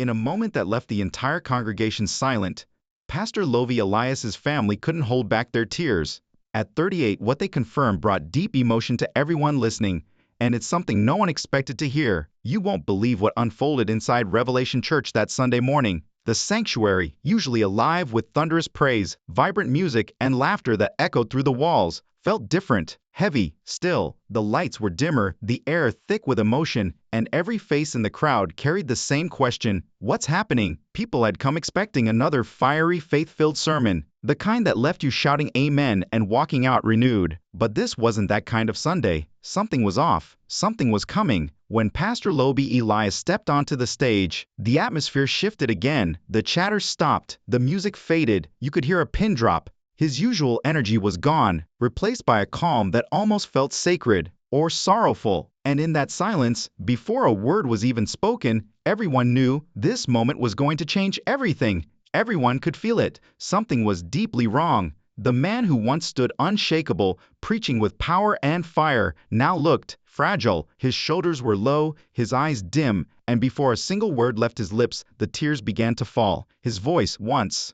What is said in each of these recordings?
In a moment that left the entire congregation silent, Pastor Lovy Elias's family couldn't hold back their tears. At 38, what they confirmed brought deep emotion to everyone listening, and it's something no one expected to hear. You won't believe what unfolded inside Revelation Church that Sunday morning. The sanctuary, usually alive with thunderous praise, vibrant music, and laughter that echoed through the walls, felt different, heavy, still. The lights were dimmer, the air thick with emotion, and every face in the crowd carried the same question: what's happening? People had come expecting another fiery, faith-filled sermon, the kind that left you shouting amen and walking out renewed. But this wasn't that kind of Sunday. Something was off. Something was coming. When Pastor Lovy Elias stepped onto the stage, the atmosphere shifted again. The chatter stopped. The music faded. You could hear a pin drop. His usual energy was gone, replaced by a calm that almost felt sacred or sorrowful. And in that silence, before a word was even spoken, everyone knew this moment was going to change everything. Everyone could feel it. Something was deeply wrong. The man who once stood unshakable, preaching with power and fire, now looked fragile. His shoulders were low, his eyes dim, and before a single word left his lips, the tears began to fall. His voice, once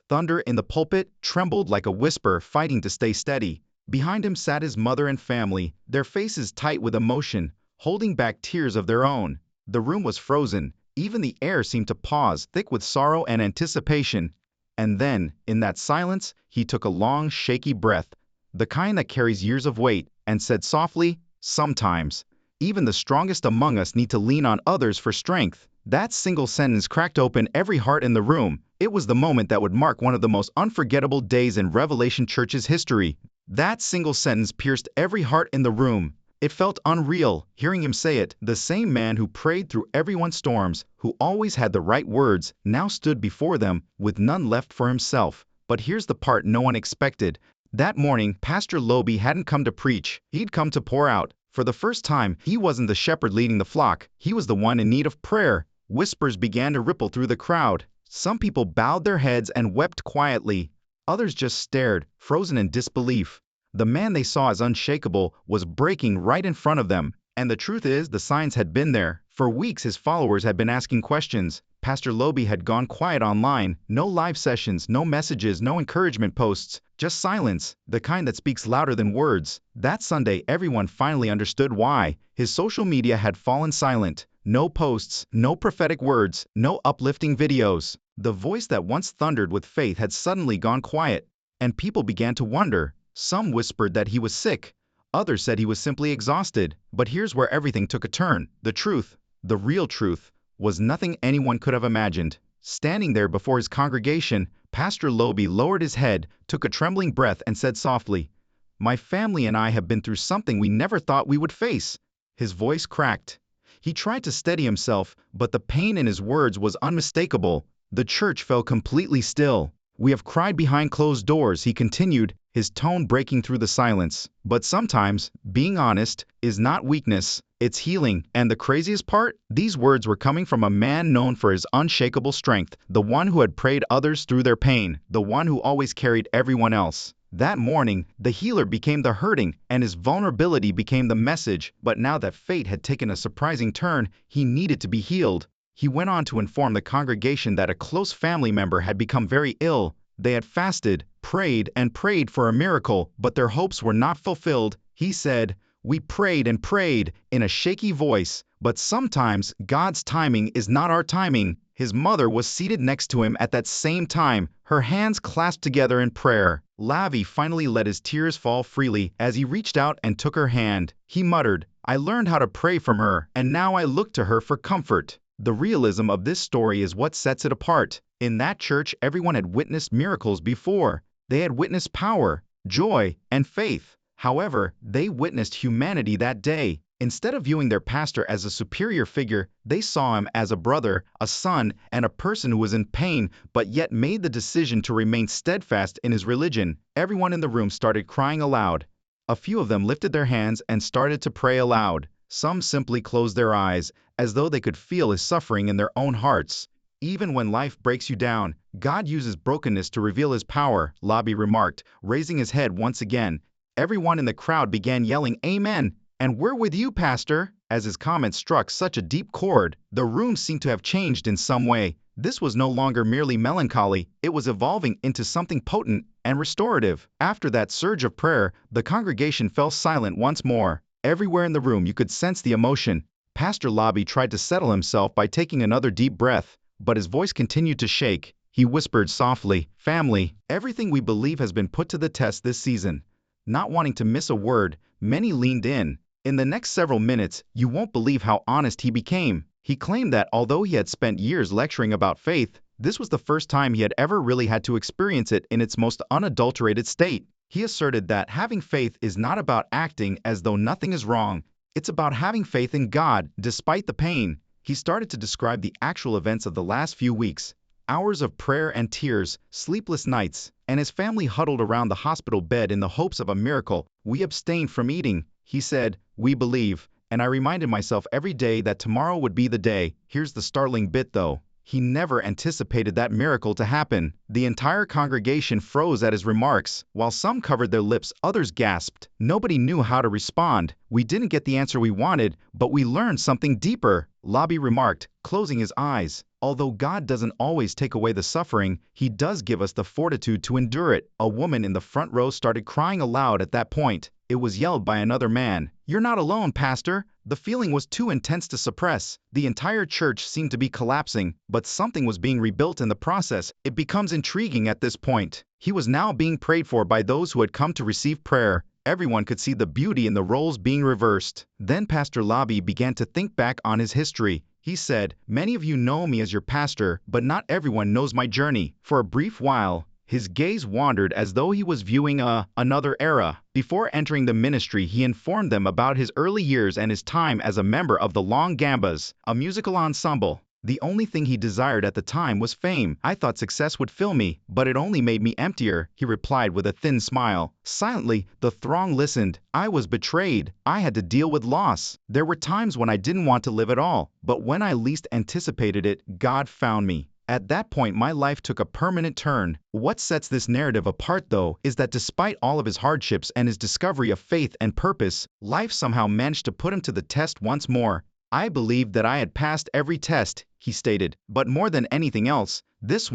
thunder in the pulpit, trembled like a whisper fighting to stay steady. Behind him sat his mother and family, their faces tight with emotion, holding back tears of their own. The room was frozen. Even the air seemed to pause, thick with sorrow and anticipation. And then, in that silence, he took a long, shaky breath, the kind that carries years of weight, and said softly, "Sometimes, even the strongest among us need to lean on others for strength." That single sentence cracked open every heart in the room. It was the moment that would mark one of the most unforgettable days in Revelation Church's history. That single sentence pierced every heart in the room. It felt unreal, hearing him say it. The same man who prayed through everyone's storms, who always had the right words, now stood before them, with none left for himself. But here's the part no one expected. That morning, Pastor Lovy hadn't come to preach. He'd come to pour out. For the first time, he wasn't the shepherd leading the flock. He was the one in need of prayer. Whispers began to ripple through the crowd. Some people bowed their heads and wept quietly. Others just stared, frozen in disbelief. The man they saw as unshakable was breaking right in front of them. And the truth is, the signs had been there. For weeks, his followers had been asking questions. Pastor Lovy had gone quiet online. No live sessions, no messages, no encouragement posts. Just silence, the kind that speaks louder than words. That Sunday, everyone finally understood why. His social media had fallen silent. No posts, no prophetic words, no uplifting videos. The voice that once thundered with faith had suddenly gone quiet. And people began to wonder. Some whispered that he was sick. Others said he was simply exhausted. But here's where everything took a turn. The truth, the real truth, was nothing anyone could have imagined. Standing there before his congregation, Pastor Lovy lowered his head, took a trembling breath, and said softly, "My family and I have been through something we never thought we would face." His voice cracked. He tried to steady himself, but the pain in his words was unmistakable. The church fell completely still. "We have cried behind closed doors," he continued, his tone breaking through the silence. "But sometimes, being honest, is not weakness, it's healing." And the craziest part? These words were coming from a man known for his unshakable strength, the one who had prayed others through their pain, the one who always carried everyone else. That morning, the healer became the hurting, and his vulnerability became the message. But now that fate had taken a surprising turn, he needed to be healed. He went on to inform the congregation that a close family member had become very ill. They had fasted, prayed, and prayed for a miracle, but their hopes were not fulfilled. He said, "We prayed and prayed," in a shaky voice, but sometimes God's timing is not our timing. His mother was seated next to him at that same time, her hands clasped together in prayer. Lovy finally let his tears fall freely as he reached out and took her hand. He muttered, "I learned how to pray from her, and now I look to her for comfort." The realism of this story is what sets it apart. In that church, everyone had witnessed miracles before. They had witnessed power, joy, and faith. However, they witnessed humanity that day. Instead of viewing their pastor as a superior figure, they saw him as a brother, a son, and a person who was in pain, but yet made the decision to remain steadfast in his religion. Everyone in the room started crying aloud. A few of them lifted their hands and started to pray aloud. Some simply closed their eyes, as though they could feel his suffering in their own hearts. "Even when life breaks you down, God uses brokenness to reveal his power," Lovy remarked, raising his head once again. Everyone in the crowd began yelling, "Amen!" "And we're with you, Pastor!" As his comments struck such a deep chord, the room seemed to have changed in some way. This was no longer merely melancholy, it was evolving into something potent and restorative. After that surge of prayer, the congregation fell silent once more. Everywhere in the room you could sense the emotion. Pastor Lovy tried to settle himself by taking another deep breath, but his voice continued to shake. He whispered softly, "Family, everything we believe has been put to the test this season." Not wanting to miss a word, many leaned in. In the next several minutes, you won't believe how honest he became. He claimed that although he had spent years lecturing about faith, this was the first time he had ever really had to experience it in its most unadulterated state. He asserted that having faith is not about acting as though nothing is wrong. It's about having faith in God, despite the pain. He started to describe the actual events of the last few weeks. Hours of prayer and tears, sleepless nights, and his family huddled around the hospital bed in the hopes of a miracle. "We abstained from eating," he said, "we believe, and I reminded myself every day that tomorrow would be the day." Here's the startling bit though. He never anticipated that miracle to happen. The entire congregation froze at his remarks. While some covered their lips, others gasped. Nobody knew how to respond. "We didn't get the answer we wanted, but we learned something deeper," Lovy remarked, closing his eyes. "Although God doesn't always take away the suffering, He does give us the fortitude to endure it." A woman in the front row started crying aloud at that point. It was yelled by another man. "You're not alone, Pastor." The feeling was too intense to suppress. The entire church seemed to be collapsing, but something was being rebuilt in the process. It becomes intriguing at this point. He was now being prayed for by those who had come to receive prayer. Everyone could see the beauty in the roles being reversed. Then Pastor Lovy began to think back on his history. He said, "Many of you know me as your pastor, but not everyone knows my journey." For a brief while, his gaze wandered as though he was viewing another era. Before entering the ministry, he informed them about his early years and his time as a member of the Long Gambas, a musical ensemble. "The only thing he desired at the time was fame. I thought success would fill me, but it only made me emptier," he replied with a thin smile. Silently, the throng listened. "I was betrayed. I had to deal with loss. There were times when I didn't want to live at all, but when I least anticipated it, God found me. At that point, my life took a permanent turn." What sets this narrative apart, though, is that despite all of his hardships and his discovery of faith and purpose, life somehow managed to put him to the test once more. "I believed that I had passed every test," he stated, "but more than anything else, this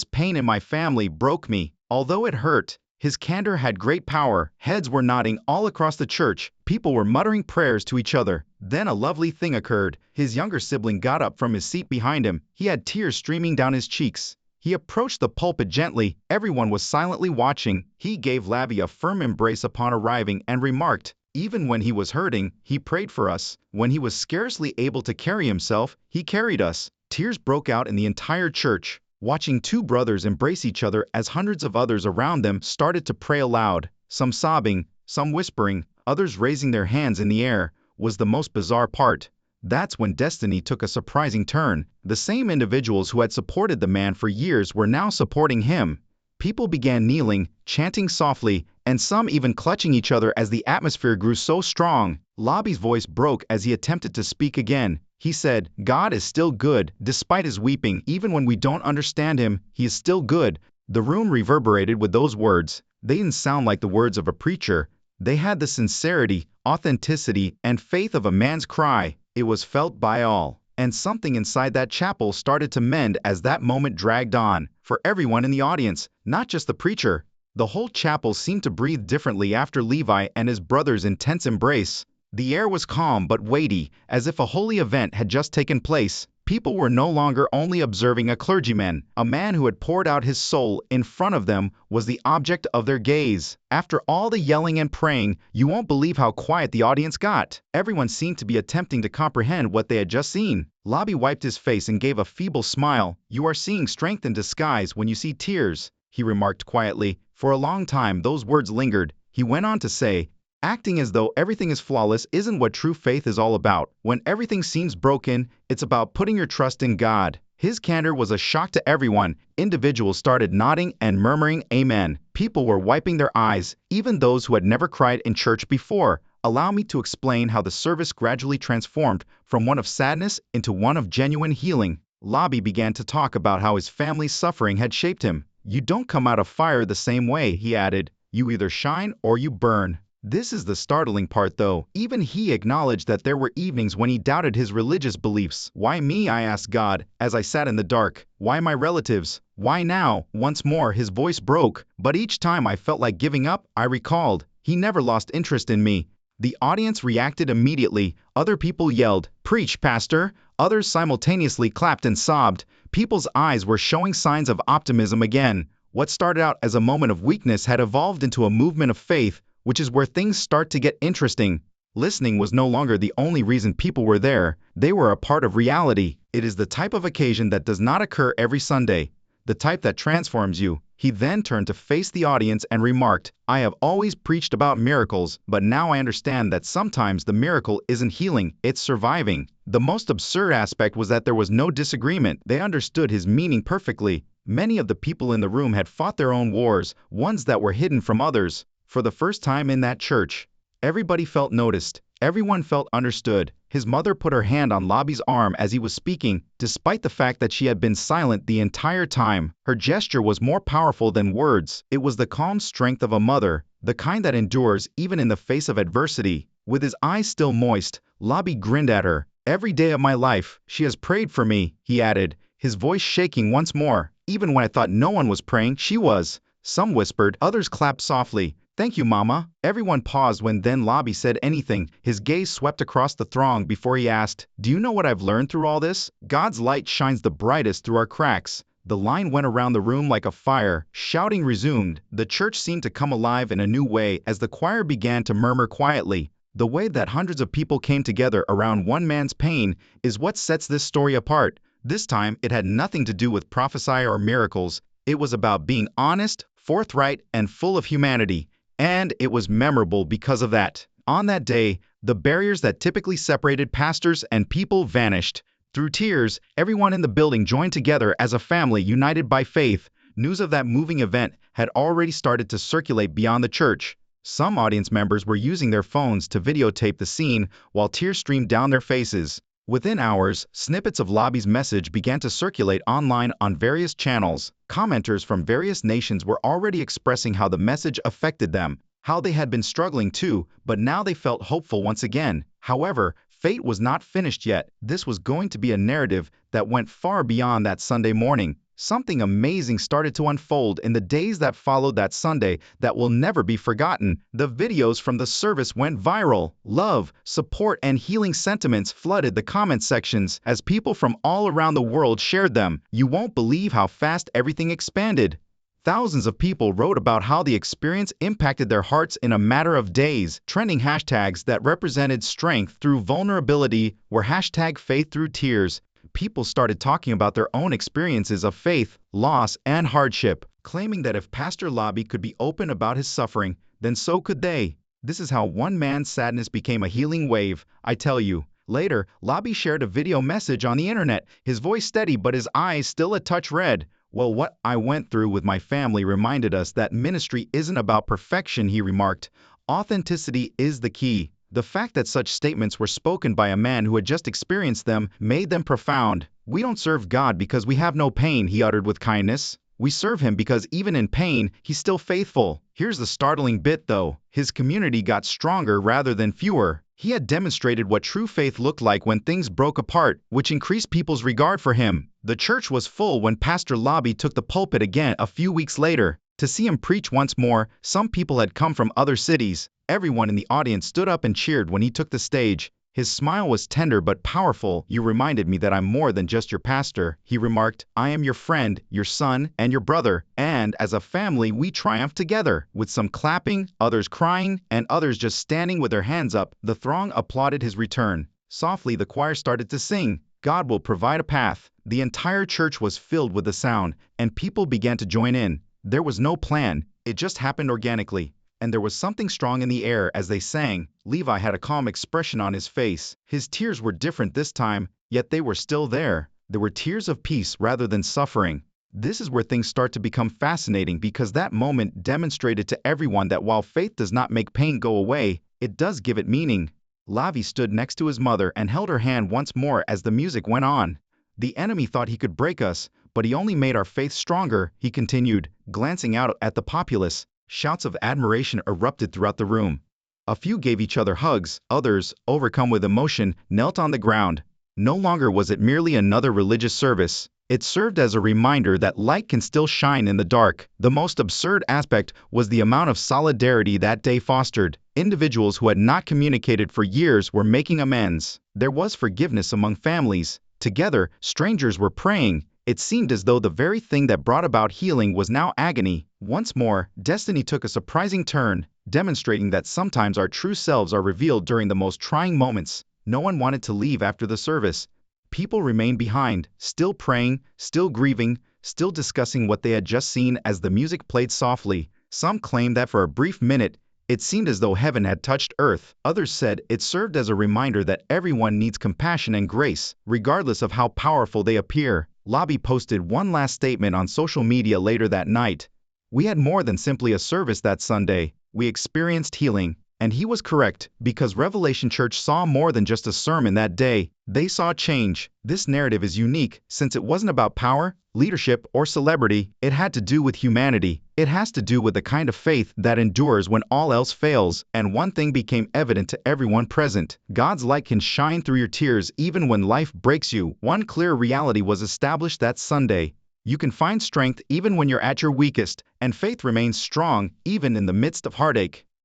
pain in my family broke me." Although it hurt, his candor had great power. Heads were nodding all across the church. People were muttering prayers to each other. Then a lovely thing occurred. His younger sibling got up from his seat behind him. He had tears streaming down his cheeks. He approached the pulpit gently. Everyone was silently watching. He gave Lovy a firm embrace upon arriving and remarked, "Even when he was hurting, he prayed for us. When he was scarcely able to carry himself, he carried us." Tears broke out in the entire church. Watching two brothers embrace each other as hundreds of others around them started to pray aloud, some sobbing, some whispering, others raising their hands in the air, was the most bizarre part. That's when destiny took a surprising turn. The same individuals who had supported the man for years were now supporting him. People began kneeling, chanting softly, and some even clutching each other as the atmosphere grew so strong. Lovy's voice broke as he attempted to speak again. He said, "God is still good, despite his weeping. Even when we don't understand him, he is still good." The room reverberated with those words. They didn't sound like the words of a preacher. They had the sincerity, authenticity, and faith of a man's cry. It was felt by all. And something inside that chapel started to mend as that moment dragged on. For everyone in the audience, not just the preacher, the whole chapel seemed to breathe differently after Levi and his brother's intense embrace. The air was calm but weighty, as if a holy event had just taken place. People were no longer only observing a clergyman. A man who had poured out his soul in front of them was the object of their gaze. After all the yelling and praying, you won't believe how quiet the audience got. Everyone seemed to be attempting to comprehend what they had just seen. Lovy wiped his face and gave a feeble smile. "You are seeing strength in disguise when you see tears," he remarked quietly. For a long time those words lingered. He went on to say, "Acting as though everything is flawless isn't what true faith is all about. When everything seems broken, it's about putting your trust in God." His candor was a shock to everyone. Individuals started nodding and murmuring amen. People were wiping their eyes, even those who had never cried in church before. Allow me to explain how the service gradually transformed from one of sadness into one of genuine healing. Lovy began to talk about how his family's suffering had shaped him. "You don't come out of fire the same way," he added. "You either shine or you burn." This is the startling part though. Even he acknowledged that there were evenings when he doubted his religious beliefs. Why me? I asked God, as I sat in the dark. Why my relatives? Why now? Once more his voice broke, but each time I felt like giving up, I recalled, he never lost interest in me. The audience reacted immediately. Other people yelled, "Preach, Pastor!" Others simultaneously clapped and sobbed. People's eyes were showing signs of optimism again. What started out as a moment of weakness had evolved into a movement of faith, which is where things start to get interesting. Listening was no longer the only reason people were there, they were a part of reality. It is the type of occasion that does not occur every Sunday, the type that transforms you. He then turned to face the audience and remarked, "I have always preached about miracles, but now I understand that sometimes the miracle isn't healing, it's surviving." The most absurd aspect was that there was no disagreement. They understood his meaning perfectly. Many of the people in the room had fought their own wars, ones that were hidden from others. For the first time in that church, everybody felt noticed. Everyone felt understood. His mother put her hand on Lovy's arm as he was speaking, despite the fact that she had been silent the entire time. Her gesture was more powerful than words. It was the calm strength of a mother, the kind that endures even in the face of adversity. With his eyes still moist, Lovy grinned at her. "Every day of my life, she has prayed for me," he added, his voice shaking once more. "Even when I thought no one was praying, she was." Some whispered, others clapped softly. "Thank you, Mama." Everyone paused when then Lovy said anything. His gaze swept across the throng before he asked, "Do you know what I've learned through all this? God's light shines the brightest through our cracks." The line went around the room like a fire. Shouting resumed. The church seemed to come alive in a new way as the choir began to murmur quietly. The way that hundreds of people came together around one man's pain is what sets this story apart. This time, it had nothing to do with prophecy or miracles. It was about being honest, forthright, and full of humanity. And it was memorable because of that. On that day, the barriers that typically separated pastors and people vanished. Through tears, everyone in the building joined together as a family united by faith. News of that moving event had already started to circulate beyond the church. Some audience members were using their phones to videotape the scene while tears streamed down their faces. Within hours, snippets of Lovy's message began to circulate online on various channels. Commenters from various nations were already expressing how the message affected them, how they had been struggling too, but now they felt hopeful once again. However, fate was not finished yet. This was going to be a narrative that went far beyond that Sunday morning. Something amazing started to unfold in the days that followed that Sunday that will never be forgotten. The videos from the service went viral. Love, support, and healing sentiments flooded the comment sections as people from all around the world shared them. You won't believe how fast everything expanded. Thousands of people wrote about how the experience impacted their hearts in a matter of days. Trending hashtags that represented strength through vulnerability were hashtag faith through tears. People started talking about their own experiences of faith, loss, and hardship, claiming that if Pastor Lovy could be open about his suffering, then so could they. This is how one man's sadness became a healing wave, I tell you. Later, Lovy shared a video message on the internet, his voice steady but his eyes still a touch red. "Well, what I went through with my family reminded us that ministry isn't about perfection," he remarked. "Authenticity is the key." The fact that such statements were spoken by a man who had just experienced them made them profound. "We don't serve God because we have no pain," he uttered with kindness. "We serve him because even in pain, he's still faithful." Here's the startling bit though. His community got stronger rather than fewer. He had demonstrated what true faith looked like when things broke apart, which increased people's regard for him. The church was full when Pastor Lovy took the pulpit again a few weeks later. To see him preach once more, some people had come from other cities. Everyone in the audience stood up and cheered when he took the stage. His smile was tender but powerful. "You reminded me that I'm more than just your pastor," he remarked. "I am your friend, your son, and your brother, and as a family we triumph together." With some clapping, others crying, and others just standing with their hands up, the throng applauded his return. Softly the choir started to sing, "God will provide a path." The entire church was filled with the sound, and people began to join in. There was no plan, it just happened organically. And there was something strong in the air as they sang. Levi had a calm expression on his face. His tears were different this time, yet they were still there. They were tears of peace rather than suffering. This is where things start to become fascinating because that moment demonstrated to everyone that while faith does not make pain go away, it does give it meaning. Lovy stood next to his mother and held her hand once more as the music went on. "The enemy thought he could break us, but he only made our faith stronger," he continued, glancing out at the populace. Shouts of admiration erupted throughout the room. A few gave each other hugs, others, overcome with emotion, knelt on the ground. No longer was it merely another religious service. It served as a reminder that light can still shine in the dark. The most absurd aspect was the amount of solidarity that day fostered. Individuals who had not communicated for years were making amends. There was forgiveness among families. Together, strangers were praying. It seemed as though the very thing that brought about healing was now agony. Once more, destiny took a surprising turn, demonstrating that sometimes our true selves are revealed during the most trying moments. No one wanted to leave after the service. People remained behind, still praying, still grieving, still discussing what they had just seen as the music played softly. Some claimed that for a brief minute, it seemed as though heaven had touched earth. Others said it served as a reminder that everyone needs compassion and grace, regardless of how powerful they appear. Lovy posted one last statement on social media later that night. "We had more than simply a service that Sunday. We experienced healing." And he was correct, because Revelation Church saw more than just a sermon that day. They saw change. This narrative is unique, since it wasn't about power, leadership, or celebrity. It had to do with humanity. It has to do with the kind of faith that endures when all else fails. And one thing became evident to everyone present: God's light can shine through your tears even when life breaks you. One clear reality was established that Sunday: you can find strength even when you're at your weakest, and faith remains strong even in the midst of heartache.